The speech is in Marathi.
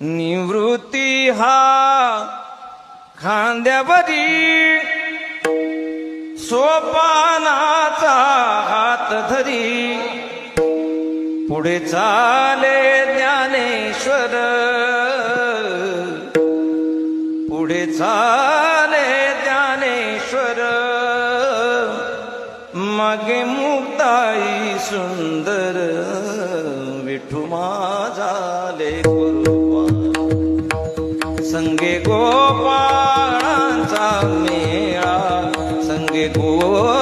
निवृत्ती हा खांद्यावरी सोपानाचा हात धरी पुढे चाले ज्ञानेश्वर, पुढे चाले ज्ञानेश्वर, मागे मुक्ताई सुंदर, विठू माझा लेकरूपा. संगे गोपाळांचा मेळा, संगे गो